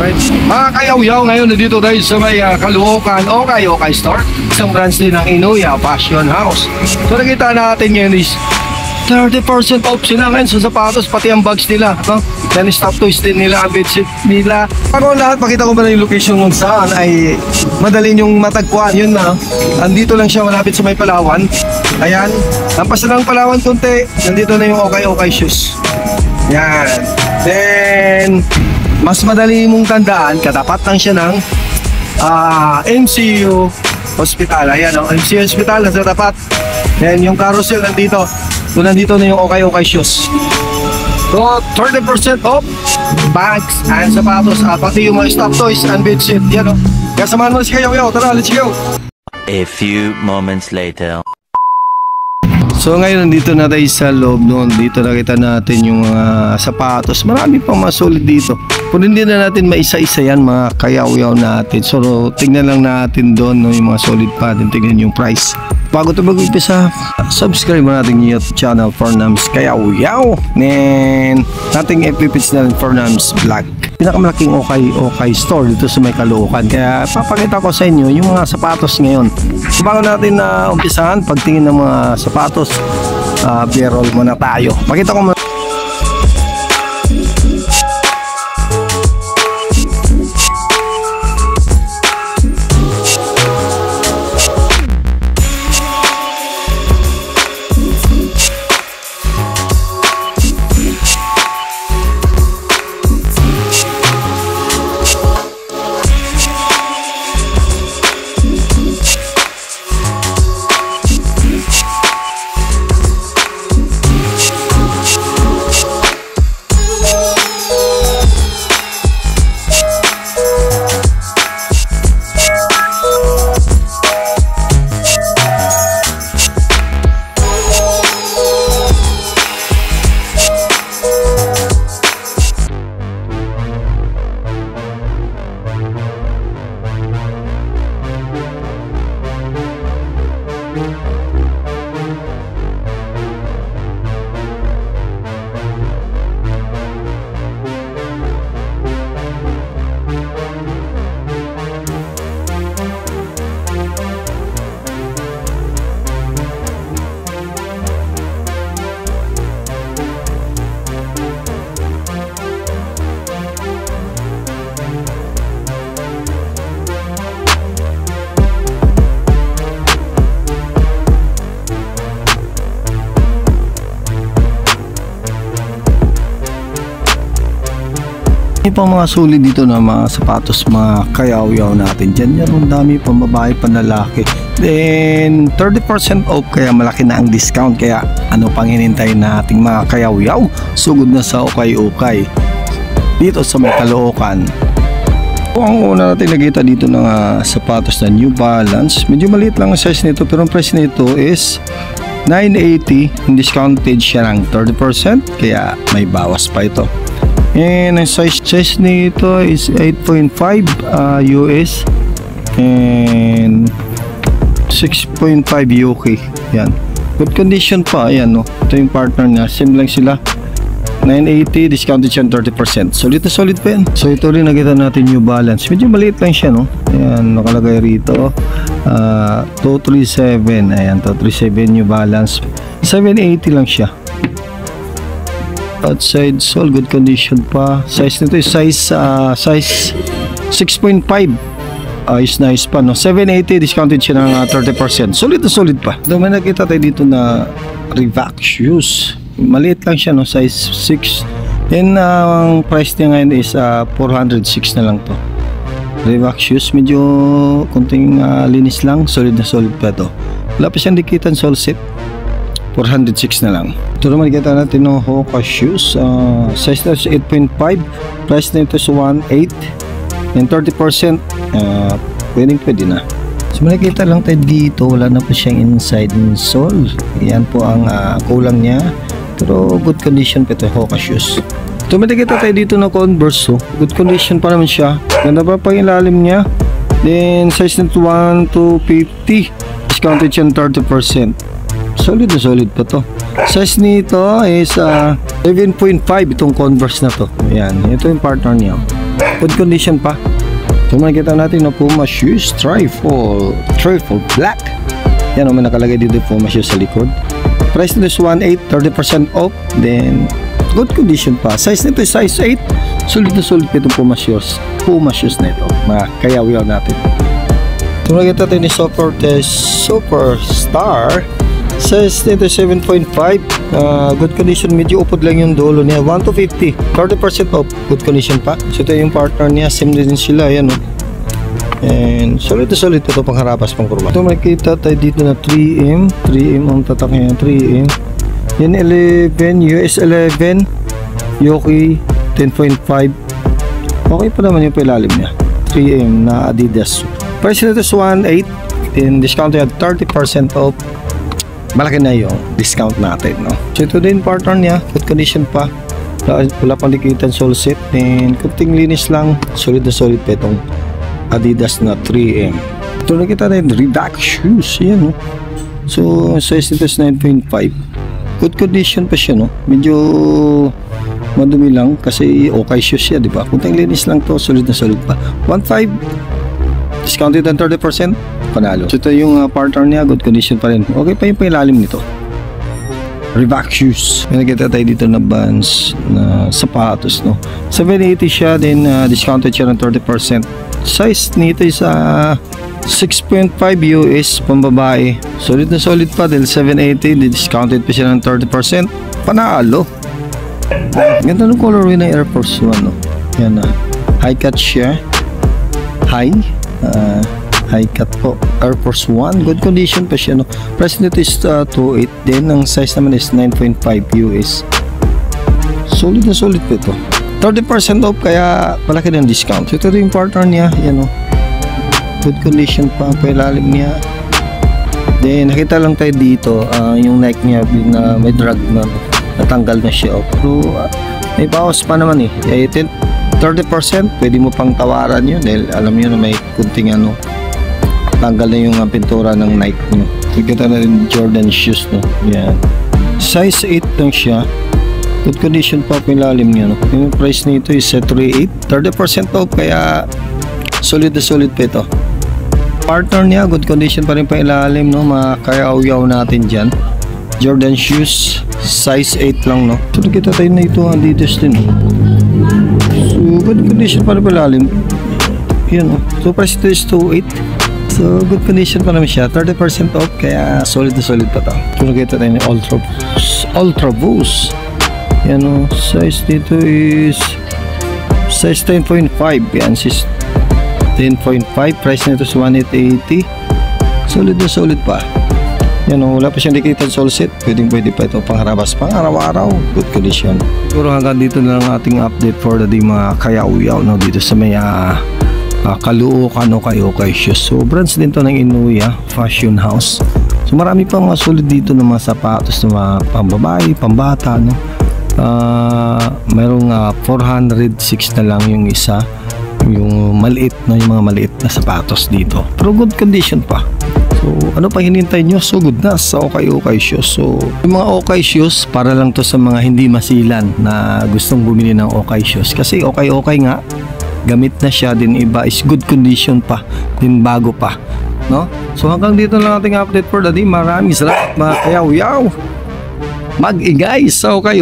Alright. Mga kayaw-yaw, ngayon nandito tayo sa may Caloocan Okay Store. Isang branch din ng Inuya Fashion House. So nakita natin ngayon is 30% off sila ngayon sa sapatos, pati ang bags nila, no? Then stop toys din nila, ang bedsheet nila. Pero lahat, pakita ko ba na yung location kung saan ay madali yung matagpuan. Yun na, andito lang siya malapit sa may Palawan. Ayan, lampas na lang Palawan konti, nandito na yung Okay Shoes. Yan. Then mas madali mong tandaan, katapat lang siya ng MCU Hospital. Ayan o, MCU Hospital nasa tapat. Then yung carousel nandito. So nandito na yung Okay Shoes. So 30% off bags and sapatos, pati yung mga stock toys and bedsheet. Yan o. Kaya samahan mo si Kayaw-Yaw. Tara, let's go. A few moments later. So ngayon nandito na tayo sa loob noon. Dito nakita natin yung mga sapatos. Marami pang mga solid dito. Kung hindi na natin maisa-isa yan, mga kayaw-yaw natin. So tingnan lang natin doon, no, yung mga solid pa. Tingnan yung price. Bago ito mag-umpisa, subscribe mo natin yung YouTube channel Fernams Kayaw-Yaw. Then nating FPPs na rin Fernams Vlog. Pinakamalaking Okay Store dito sa may Caloocan. Kaya papakita ko sa inyo yung mga sapatos ngayon. So bago natin na umpisahan, pagtingin ng mga sapatos, B-roll muna tayo. Pakita ko muna. May pang mga sulit dito na mga sapatos, mga kayaw-yaw natin dyan. Yan, ang dami pang babae, panlalaki. Then 30% off, kaya malaki na ang discount. Kaya ano pang hinintay nating mga kayaw-yaw? Sugod na sa Okay dito sa may Caloocan. Ang una natin nakita dito ng sapatos na New Balance. Medyo maliit lang ang size nito, pero ang price nito is $980. Discounted siya ng 30%, kaya may bawas pa ito. And ang size nito is 8.5 US and 6.5 UK. Yan, good condition pa. Ayan, no, ito yung partner niya, same lang sila. 980, discounted siya 30%. Solid na solid pa yan. So ito rin nakita natin New Balance. Medyo maliit lang siya, no. Ayan, nakalagay rito 237. Ayan, 237 New Balance. 780 lang siya. Outside sole, good condition pa. Size nito is size 6.5. Is nice pa, no. 780, discounted siya ng 30%. Solid na solid pa. May nakita tayo dito na Reebok shoes. Maliit lang siya, no, size 6. Then ang price niya ngayon is 406 na lang to. Reebok shoes, medyo konting linis lang. Solid na solid pa to. Wala pa siyang dikitan sole set. 406 na lang. Ito naman kita natin ng Hoka shoes. Size na is 8.5. Price na ito is 1.8. And 30%. Pwede na. So makikita lang tayo dito. Wala na po siyang inside sole. Yan po ang kulang niya. Pero good condition pa ito Hoka shoes. Ito makikita tayo dito na Converse. Good condition pa naman siya. Ganda pa pang ilalim niya. Then size nito 1 to 50. Discounted siya 30%. Solid na solid pa to. Size nito is 7.5 itong Converse na to. Ayan, ito yung partner niya. Good condition pa. So makikita natin na Puma shoes, trifold black. Yan, may nakalagay dito Puma shoes sa likod. Price nito is 1.8, 30% off. Then good condition pa. Size nito is size 8. Sulit na sulit itong Puma shoes na ito. Makayaw-yaw natin. So makikita natin ni Superstar. Size nito 7.5. Good condition, medyo upod lang yung dulo niya. 1 to 50, 30% off. Good condition pa. So ito yung partner niya, same din sila. Yan, and solid ito pang harapas, pang kurba. Ito makikita tayo dito na 3M ang tatak niya, 3M. Yan 11, US 11, Yoki 10.5. Okay pa naman yung pailalim niya. 3M na Adidas. Price nito is 1.8, and discount at 30% off. Malaki na yung discount natin, no? So ito din partner niya, good condition pa. Wala pang likitan, sole set, and kunting linis lang. Solid na solid pa itong Adidas na 3M. Ito nakita na yung Reebok shoes, yan, no? So size nito is 9.5. Good condition pa siya, no? Medyo madumi lang kasi okay shoes siya, di ba? Kunting linis lang to, solid na solid pa. 1.5, discounted ang 30%. Panalo. So ito yung partner niya, good condition pa rin. Okay pa yung pailalim nito. Reebok shoes. May nakita tayo dito na Vans na sapatos, no? 780 siya, then discounted siya ng 30%. Size nito is 6.5 US, pambabae. Solid na solid pa dahil 780, discounted pa siya ng 30%. Panalo. Ganda ng colorway ng Air Force 1, no? Yan na. High cut siya. High cut po, Air Force 1, good condition pa siya, no? Price nito is 2.8, then ang size naman is 9.5 US. Solid na solid po ito, 30% off, kaya malaki ng discount. Ito yung partner niya, yan, no? Good condition pa ang pailalim niya. Then nakita lang tayo dito, yung neck niya na may drag na natanggal na siya, pero may bawas pa naman, 30%, pwede mo pang tawaran yun dahil alam nyo na may kunting tanggal na yung pintura ng Nike nyo. Kita na rin Jordan shoes, no? Yan. Size 8 lang siya. Good condition pa yung lalim niya, no? Yung price nito is 3.8, 30% off, kaya solid na solid pa ito. Partner niya, good condition pa rin pa ilalim, no? Makayaw-yaw natin dyan. Jordan shoes, size 8 lang, no? So nakita tayo na ito Adidas din, no? So good condition pa rin pa ilalim. Yan, no? So price ito is 2.8. So good condition pa naman siya, 30% off, kaya solid na solid pa ito. So nakita tayo ni Ultra Boost. Yan, no? Size dito is size 10.5. Yan, size 10.5. Price nito is 1.880. Solid na solid pa. Yan, no? Wala pa siyang likitan sole set. Pwede pa ito pang harabas, pang araw-araw. Good condition. Siguro hanggang dito na lang ating update for the day, mga kayaw-yaw, no? Dito sa may Caloocan o Okay shoes. So brands din to ng Inoue, fashion house. So marami pang mga solid dito ng mga sapatos na mga pambabae, pambata, no? Mayroong 406 na lang yung isa, yung maliit, no? Yung mga maliit na sapatos dito, pero good condition pa. So ano pa hinintay nyo? So good na sa Okay shoes. So yung mga Okay shoes, para lang to sa mga hindi masilan na gustong bumili ng Okay shoes, kasi okay nga, gamit na siya, din iba is good condition pa, din bago pa, no? So hanggang dito lang ating update for the day. Maraming salamat, mga kayaw-yaw. Mag-ingay sa Okay.